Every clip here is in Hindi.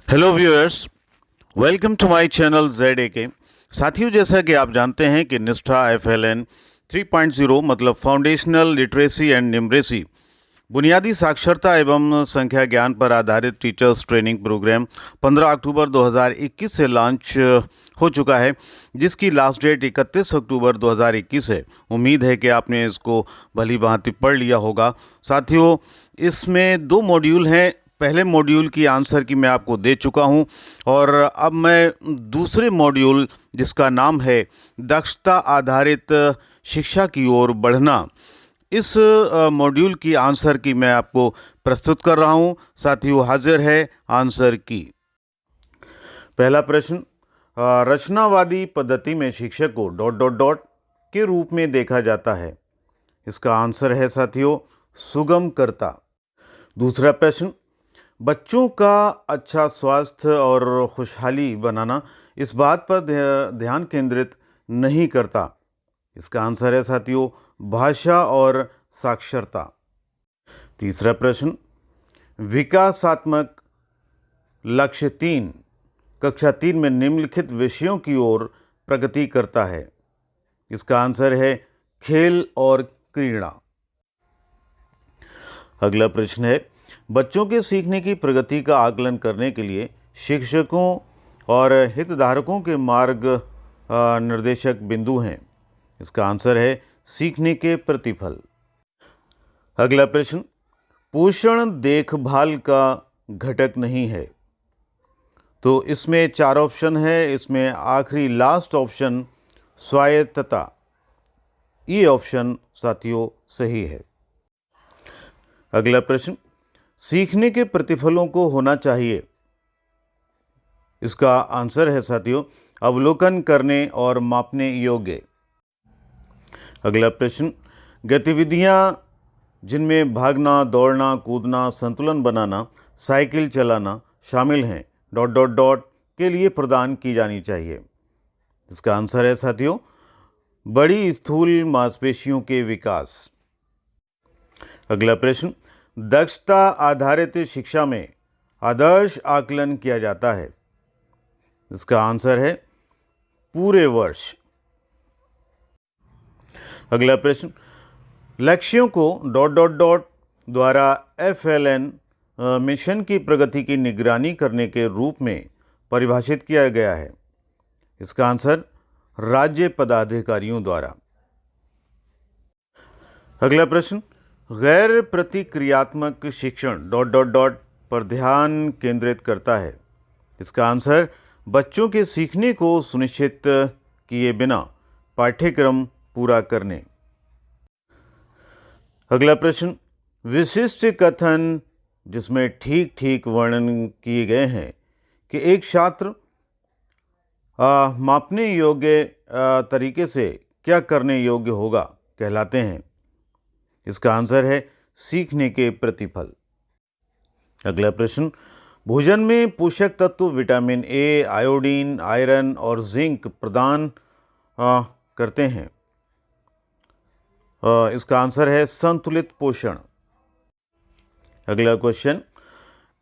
Hello viewers, welcome to my channel ZAK। साथियों, जैसा कि आप जानते हैं कि निष्ठा FLN 3.0 मतलब फाउंडेशनल लिटरेसी एंड न्यूमरेसी बुनियादी साक्षरता एवं संख्या ज्ञान पर आधारित टीचर्स ट्रेनिंग प्रोग्राम 15 अक्टूबर 2021 से लॉन्च हो चुका है, जिसकी लास्ट डेट 31 अक्टूबर 2021 है। उम्मीद है कि आपने इसको भली भांति पढ़ लिया होगा। साथियों, इसमें 2 मॉड्यूल हैं। पहले मॉड्यूल की आंसर की मैं आपको दे चुका हूं और अब मैं दूसरे मॉड्यूल, जिसका नाम है दक्षता आधारित शिक्षा की ओर बढ़ना, इस मॉड्यूल की आंसर की मैं आपको प्रस्तुत कर रहा हूं। साथियों, हाजिर है आंसर की। पहला प्रश्न, रचनावादी पद्धति में शिक्षक को ... के रूप में देखा जाता है। इसका आंसर है साथियों सुगमकर्ता। दूसरा प्रश्न, बच्चों का अच्छा स्वास्थ्य और खुशहाली बनाना इस बात पर ध्यान केंद्रित नहीं करता। इसका आंसर है साथियों भाषा और साक्षरता। तीसरा प्रश्न, विकासात्मक लक्ष्य 3 कक्षा 3 में निम्नलिखित विषयों की ओर प्रगति करता है। इसका आंसर है खेल और क्रीड़ा। अगला प्रश्न है, बच्चों के सीखने की प्रगति का आकलन करने के लिए शिक्षकों और हितधारकों के मार्ग निर्देशक बिंदु हैं। इसका आंसर है सीखने के प्रतिफल। अगला प्रश्न, पोषण देखभाल का घटक नहीं है। तो इसमें 4 ऑप्शन है। इसमें आखिरी लास्ट ऑप्शन स्वायत्तता, ये ऑप्शन साथियों सही है। अगला प्रश्न, सीखने के प्रतिफलों को होना चाहिए। इसका आंसर है साथियों अवलोकन करने और मापने योग्य। अगला प्रश्न, गतिविधियां जिनमें भागना, दौड़ना, कूदना, संतुलन बनाना, साइकिल चलाना शामिल हैं ... के लिए प्रदान की जानी चाहिए। इसका आंसर है साथियों बड़ी स्थूल मांसपेशियों के विकास। अगला प्रश्न, दक्षता आधारित शिक्षा में आदर्श आकलन किया जाता है। इसका आंसर है पूरे वर्ष। अगला प्रश्न, लक्ष्यों को ... द्वारा FLN मिशन की प्रगति की निगरानी करने के रूप में परिभाषित किया गया है। इसका आंसर राज्य पदाधिकारियों द्वारा। अगला प्रश्न, गैर प्रतिक्रियात्मक शिक्षण ... पर ध्यान केंद्रित करता है। इसका आंसर बच्चों के सीखने को सुनिश्चित किए बिना पाठ्यक्रम पूरा करने। अगला प्रश्न, विशिष्ट कथन जिसमें ठीक ठीक वर्णन किए गए हैं कि एक छात्र मापने योग्य तरीके से क्या करने योग्य होगा कहलाते हैं। इसका आंसर है सीखने के प्रतिफल। अगला प्रश्न, भोजन में पोषक तत्व विटामिन A, आयोडीन, आयरन और जिंक प्रदान करते हैं। इसका आंसर है संतुलित पोषण। अगला क्वेश्चन,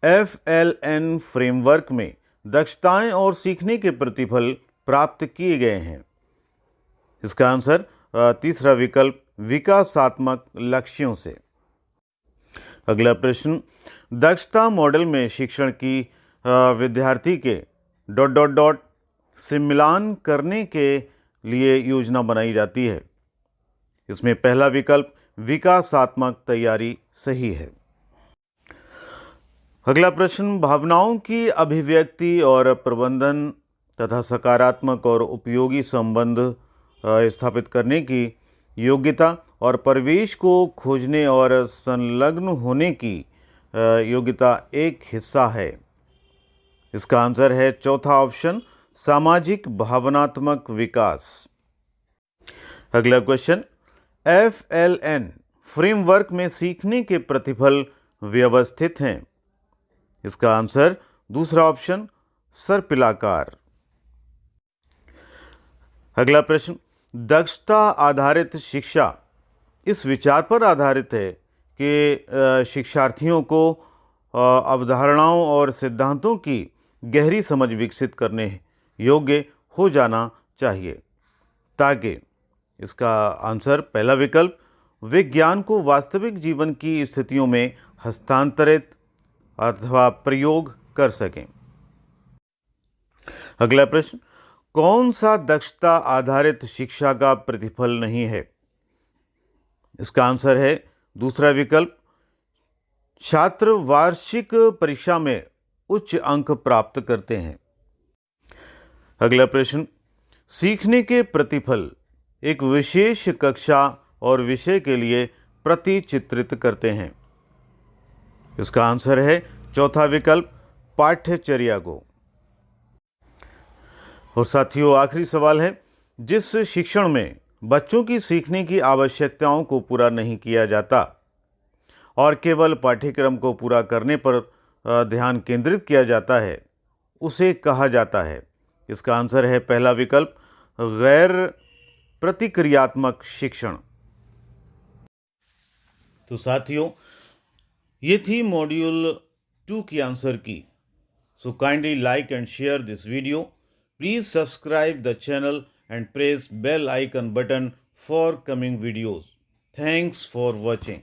FLN फ्रेमवर्क में दक्षताएं और सीखने के प्रतिफल प्राप्त किए गए हैं। इसका आंसर तीसरा विकल्प विकासात्मक लक्ष्यों से। अगला प्रश्न, दक्षता मॉडल में शिक्षण की विद्यार्थी के ... से मिलान करने के लिए योजना बनाई जाती है। इसमें पहला विकल्प विकासात्मक तैयारी सही है। अगला प्रश्न, भावनाओं की अभिव्यक्ति और प्रबंधन तथा सकारात्मक और उपयोगी संबंध स्थापित करने की योग्यता और परिवेश को खोजने और संलग्न होने की योग्यता एक हिस्सा है। इसका आंसर है चौथा ऑप्शन सामाजिक भावनात्मक विकास। अगला क्वेश्चन, FLN फ्रेमवर्क में सीखने के प्रतिफल व्यवस्थित हैं। इसका आंसर दूसरा ऑप्शन सर्पिलाकार। अगला प्रश्न, दक्षता आधारित शिक्षा इस विचार पर आधारित है कि शिक्षार्थियों को अवधारणाओं और सिद्धांतों की गहरी समझ विकसित करने योग्य हो जाना चाहिए, ताकि इसका आंसर पहला विकल्प विज्ञान को वास्तविक जीवन की स्थितियों में हस्तांतरित अथवा प्रयोग कर सकें। अगला प्रश्न, कौन सा दक्षता आधारित शिक्षा का प्रतिफल नहीं है? इसका आंसर है दूसरा विकल्प, छात्र वार्षिक परीक्षा में उच्च अंक प्राप्त करते हैं। अगला प्रश्न, सीखने के प्रतिफल एक विशेष कक्षा और विषय के लिए प्रतिचित्रित करते हैं। इसका आंसर है चौथा विकल्प, पाठ्यचर्या को। और साथियों, आखिरी सवाल है, जिस शिक्षण में बच्चों की सीखने की आवश्यकताओं को पूरा नहीं किया जाता और केवल पाठ्यक्रम को पूरा करने पर ध्यान केंद्रित किया जाता है, उसे कहा जाता है। इसका आंसर है पहला विकल्प, गैर प्रतिक्रियात्मक शिक्षण। तो साथियों, ये थी मॉड्यूल 2 की आंसर की। So kindly like and share this video. Please subscribe the channel and press bell icon button for coming videos. Thanks for watching.